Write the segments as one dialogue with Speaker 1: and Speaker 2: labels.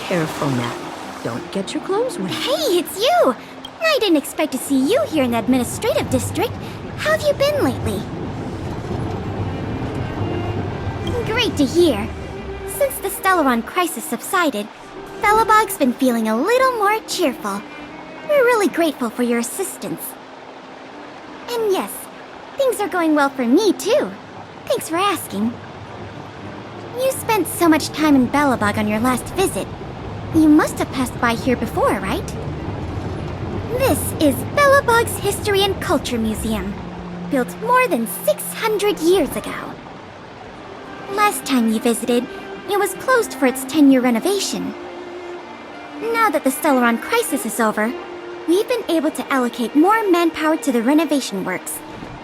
Speaker 1: careful now. Don't get your clothes wet.
Speaker 2: Hey, it's you! I didn't expect to see you here in the administrative district. How have you been lately? Great to hear. Since the Stellaron crisis subsided, Belobog's been feeling a little more cheerful. We're really grateful for your assistance. And yes, things are going well for me too. Thanks for asking. You spent so much time in Belobog on your last visit. You must have passed by here before, right? This is Belobog's History and Culture Museum, built more than 600 years ago. Last time you visited, it was closed for its 10-year renovation. Now that the Stellaron crisis is over, we've been able to allocate more manpower to the renovation works.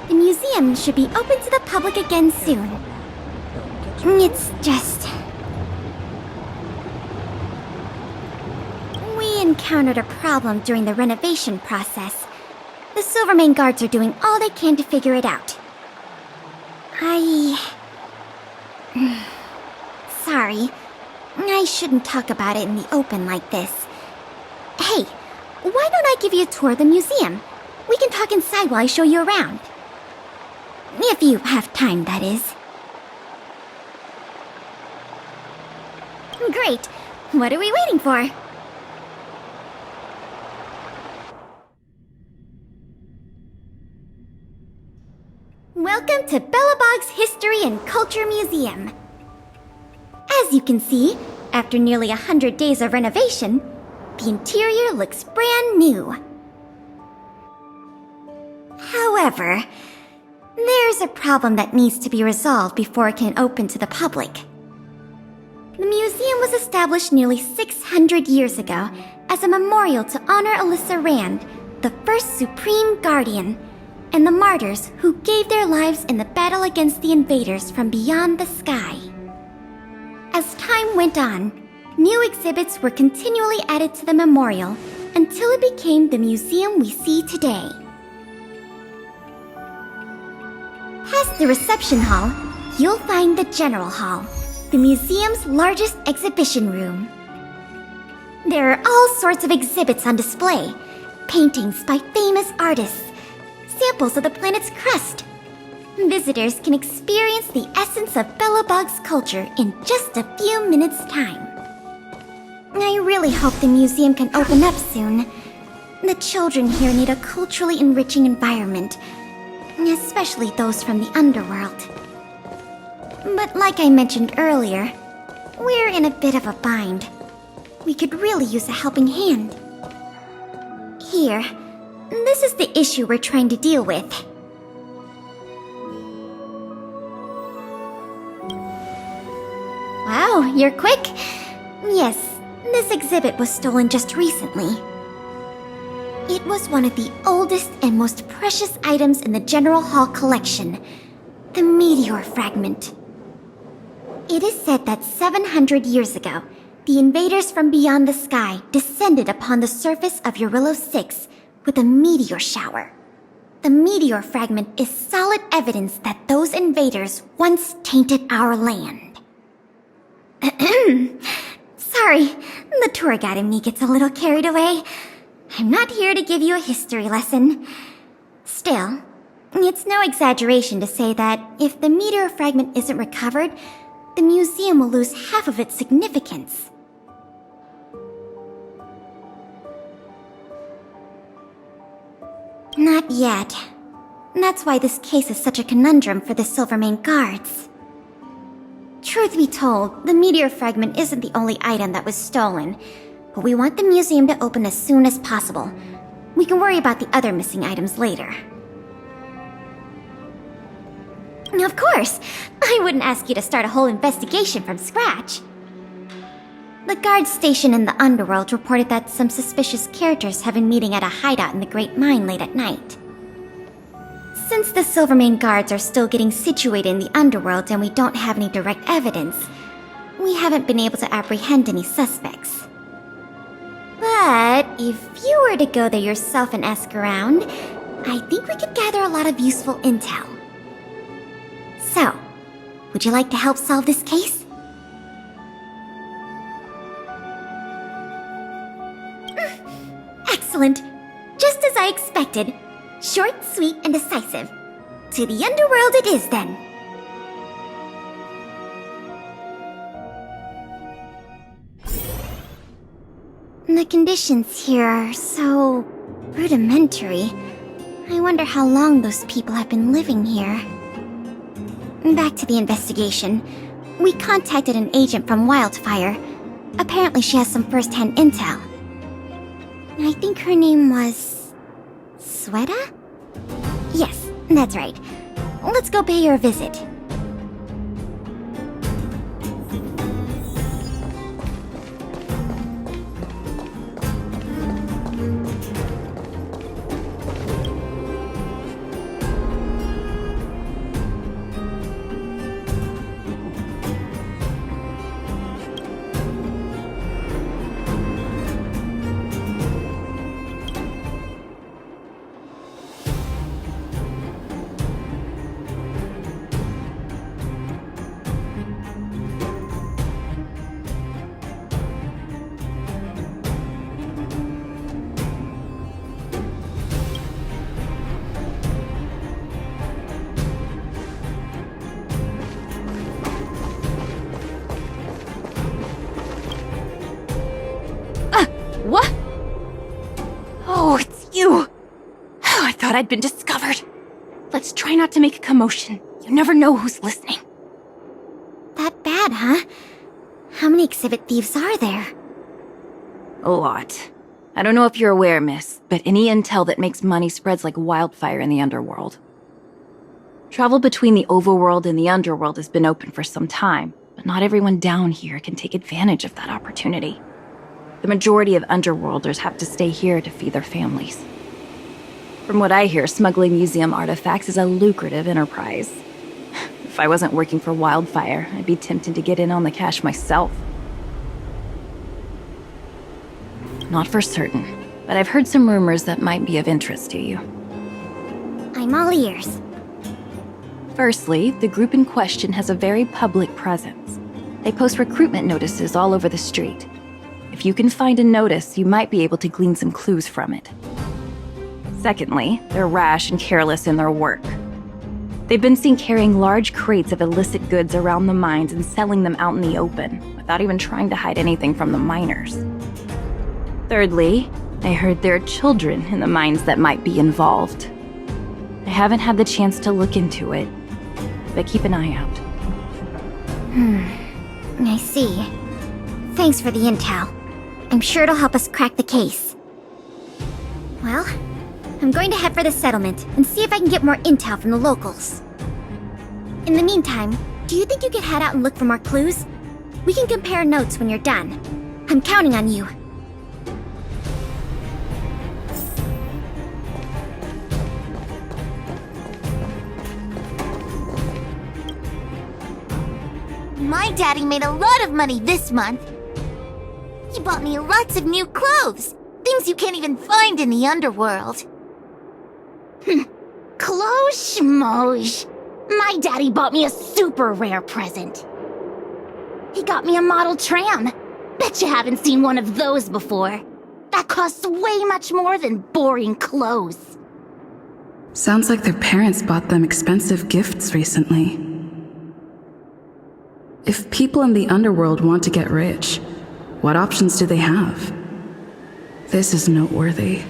Speaker 2: The museum should be open to the public again soon. It's just... we encountered a problem during the renovation process. The Silvermane guards are doing all they can to figure it out. Sorry. I shouldn't talk about it in the open like this. Hey, why don't I give you a tour of the museum? We can talk inside while I show you around. If you have time, that is. Great. What are we waiting for? Welcome to Belobog's History and Culture Museum. As you can see, after nearly 100 days of renovation, the interior looks brand new. However, there's a problem that needs to be resolved before it can open to the public. The museum was established nearly 600 years ago as a memorial to honor Alyssa Rand, the first Supreme Guardian, and the martyrs who gave their lives in the battle against the invaders from beyond the sky. As time went on, new exhibits were continually added to the memorial until it became the museum we see today. Past the reception hall, you'll find the General Hall, the museum's largest exhibition room. There are all sorts of exhibits on display, paintings by famous artists, samples of the planet's crust. Visitors can experience the essence of Belobog's culture in just a few minutes' time. I really hope the museum can open up soon. The children here need a culturally enriching environment, especially those from the underworld. But like I mentioned earlier, we're in a bit of a bind. We could really use a helping hand. Here, this is the issue we're trying to deal with. Wow, you're quick. Yes, this exhibit was stolen just recently. It was one of the oldest and most precious items in the General Hall collection, the meteor fragment. It is said that 700 years ago, the invaders from beyond the sky descended upon the surface of Eurillo 6 with a meteor shower. The meteor fragment is solid evidence that those invaders once tainted our land. Sorry, the tour guide in me gets a little carried away. I'm not here to give you a history lesson. Still, it's no exaggeration to say that if the meteor fragment isn't recovered, the museum will lose half of its significance. Not yet. That's why this case is such a conundrum for the Silvermane guards. Truth be told, the meteor fragment isn't the only item that was stolen, but we want the museum to open as soon as possible. We can worry about the other missing items later. Of course! I wouldn't ask you to start a whole investigation from scratch. The guard station in the underworld reported that some suspicious characters have been meeting at a hideout in the Great Mine late at night. Since the Silvermane guards are still getting situated in the underworld and we don't have any direct evidence, we haven't been able to apprehend any suspects. But if you were to go there yourself and ask around, I think we could gather a lot of useful intel. So, would you like to help solve this case? Excellent. Just as I expected. Short, sweet, and decisive. To the underworld it is, then. The conditions here are so rudimentary. I wonder how long those people have been living here. Back to the investigation. We contacted an agent from Wildfire. Apparently she has some first-hand intel. I think her name was... Sweta? Yes, that's right. Let's go pay her a visit.
Speaker 3: What? Oh, it's you! I thought I'd been discovered. Let's try not to make a commotion. You never know who's listening.
Speaker 2: That bad, huh? How many exhibit thieves are there?
Speaker 3: A lot. I don't know if you're aware, miss, but any intel that makes money spreads like wildfire in the underworld. Travel between the overworld and the underworld has been open for some time, but not everyone down here can take advantage of that opportunity. The majority of underworlders have to stay here to feed their families. From what I hear, smuggling museum artifacts is a lucrative enterprise. If I wasn't working for Wildfire, I'd be tempted to get in on the cash myself. Not for certain, but I've heard some rumors that might be of interest to you.
Speaker 2: I'm all ears.
Speaker 3: Firstly, the group in question has a very public presence. They post recruitment notices all over the street. If you can find a notice, you might be able to glean some clues from it. Secondly, they're rash and careless in their work. They've been seen carrying large crates of illicit goods around the mines and selling them out in the open, without even trying to hide anything from the miners. Thirdly, I heard there are children in the mines that might be involved. I haven't had the chance to look into it, but keep an eye out.
Speaker 2: I see. Thanks for the intel. I'm sure it'll help us crack the case. Well, I'm going to head for the settlement and see if I can get more intel from the locals. In the meantime, do you think you could head out and look for more clues? We can compare notes when you're done. I'm counting on you.
Speaker 4: My daddy made a lot of money this month. He bought me lots of new clothes. Things you can't even find in the underworld. Clothes schmoes. My daddy bought me a super rare present. He got me a model tram. Bet you haven't seen one of those before. That costs way much more than boring clothes.
Speaker 5: Sounds like their parents bought them expensive gifts recently. If people in the underworld want to get rich, what options do they have? This is noteworthy.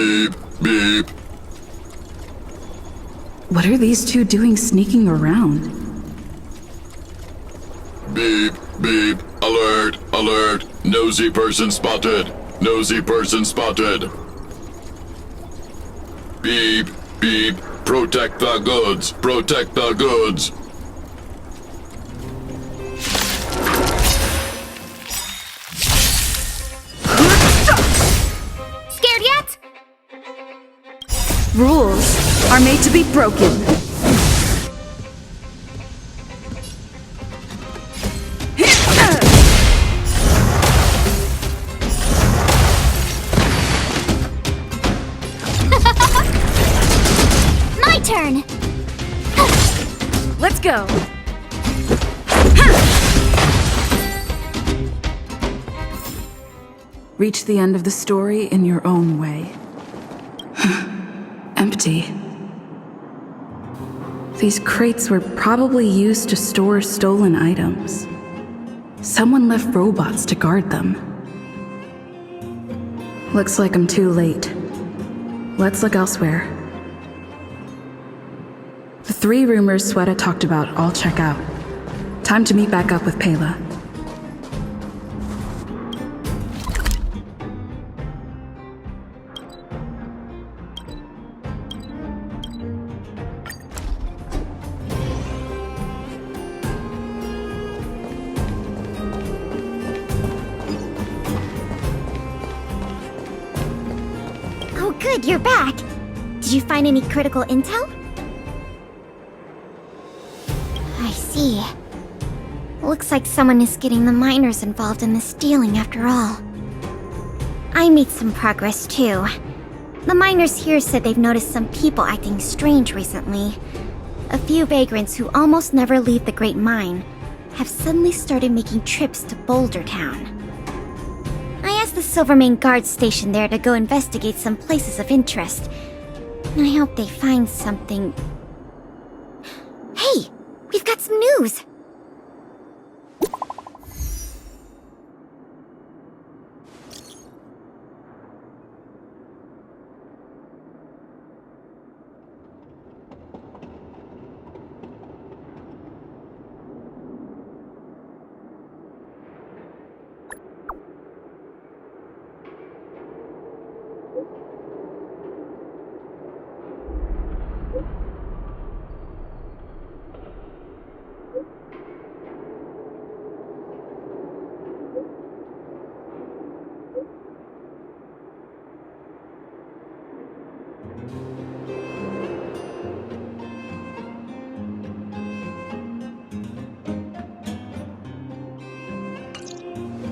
Speaker 6: Beep, beep.
Speaker 5: What are these two doing sneaking around?
Speaker 6: Beep, beep. Alert, alert. Nosy person spotted. Nosy person spotted. Beep, beep. Protect the goods. Protect the goods.
Speaker 2: Scared yet?
Speaker 5: Rules are made to be broken.
Speaker 2: My turn!
Speaker 5: Let's go. Reach the end of the story in your own way. Empty. These crates were probably used to store stolen items. Someone left robots to guard them. Looks like I'm too late. Let's look elsewhere. The 3 rumors Sweta talked about all check out. Time to meet back up with Pela.
Speaker 2: Oh good, you're back! Did you find any critical intel? I see. Looks like someone is getting the miners involved in the stealing after all. I made some progress too. The miners here said they've noticed some people acting strange recently. A few vagrants who almost never leave the Great Mine have suddenly started making trips to Boulder Town. I asked the Silvermane guard station there to go investigate some places of interest. I hope they find something. Hey! We've got some news!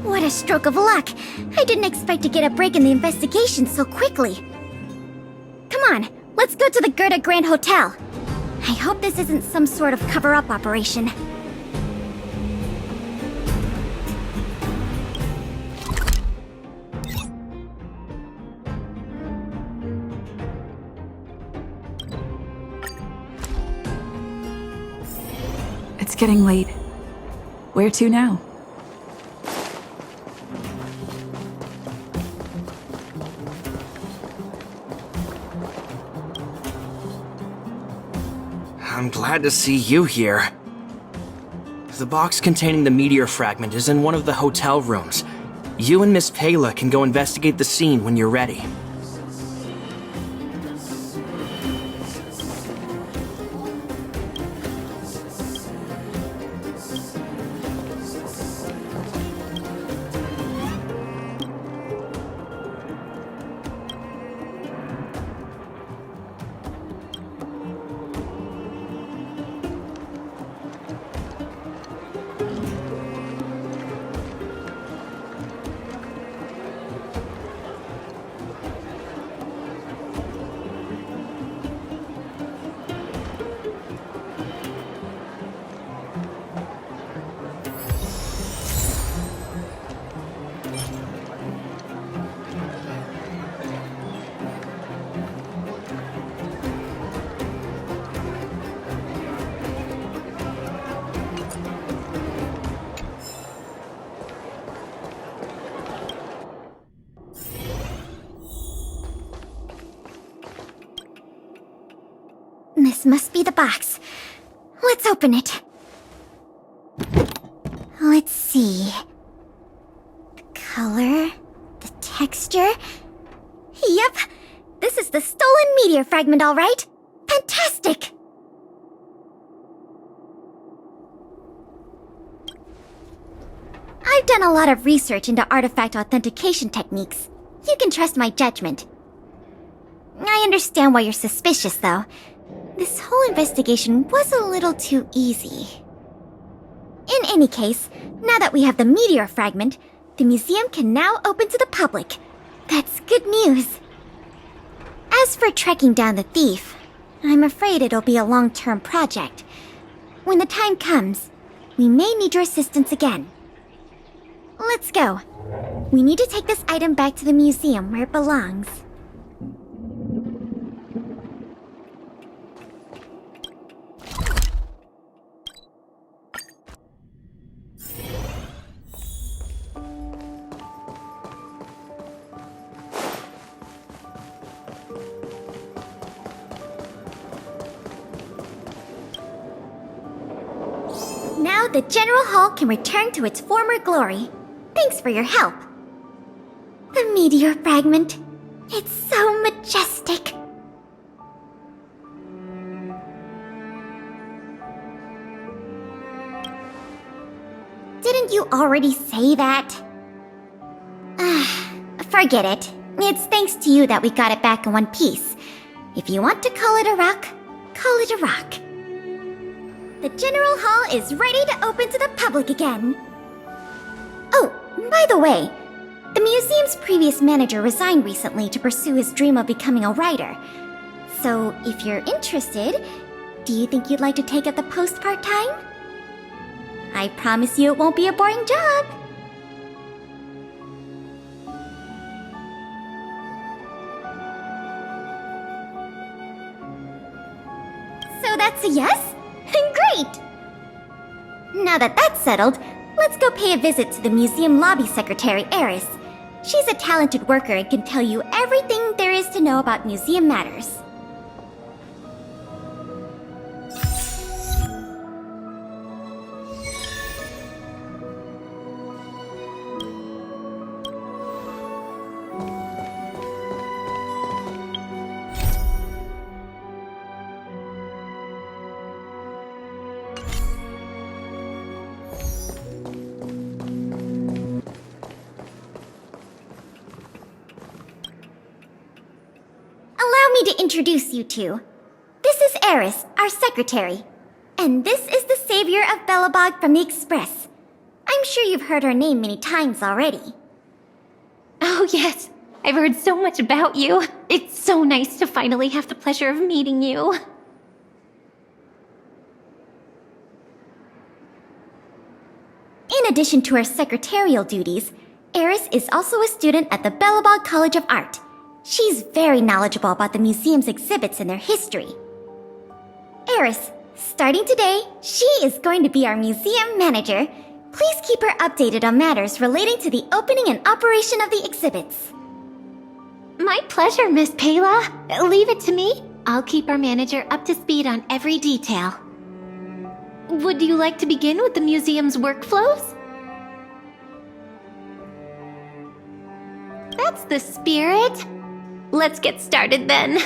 Speaker 2: What a stroke of luck! I didn't expect to get a break in the investigation so quickly. Come on, let's go to the Gerda Grand Hotel. I hope this isn't some sort of cover-up operation.
Speaker 5: It's getting late. Where to now?
Speaker 7: I'm glad to see you here. The box containing the meteor fragment is in one of the hotel rooms. You and Miss Pela can go investigate the scene when you're ready.
Speaker 2: This must be the box. Let's open it. Let's see. The color, the texture. Yep, this is the stolen meteor fragment, all right. Fantastic! I've done a lot of research into artifact authentication techniques. You can trust my judgment. I understand why you're suspicious, though. This whole investigation was a little too easy. In any case, now that we have the meteor fragment, the museum can now open to the public. That's good news. As for tracking down the thief, I'm afraid it'll be a long-term project. When the time comes, we may need your assistance again. Let's go. We need to take this item back to the museum where it belongs. Now the General Hall can return to its former glory. Thanks for your help. The meteor fragment. It's so majestic. Didn't you already say that? Forget it. It's thanks to you that we got it back in one piece. If you want to call it a rock, call it a rock. The General Hall is ready to open to the public again. Oh, by the way, the museum's previous manager resigned recently to pursue his dream of becoming a writer. So, if you're interested, do you think you'd like to take up the post part-time? I promise you it won't be a boring job. So that's a yes? Great! Now that that's settled, let's go pay a visit to the museum lobby secretary, Eris. She's a talented worker and can tell you everything there is to know about museum matters. Allow me to introduce you two. This is Eris, our secretary. And this is the savior of Belobog from the Express. I'm sure you've heard her name many times already.
Speaker 4: Oh, yes. I've heard so much about you. It's so nice to finally have the pleasure of meeting you.
Speaker 2: In addition to her secretarial duties, Eris is also a student at the Belobog College of Art. She's very knowledgeable about the museum's exhibits and their history. Eris, starting today, she is going to be our museum manager. Please keep her updated on matters relating to the opening and operation of the exhibits.
Speaker 4: My pleasure, Miss Payla. Leave it to me. I'll keep our manager up to speed on every detail. Would you like to begin with the museum's workflows? That's the spirit. Let's get started then.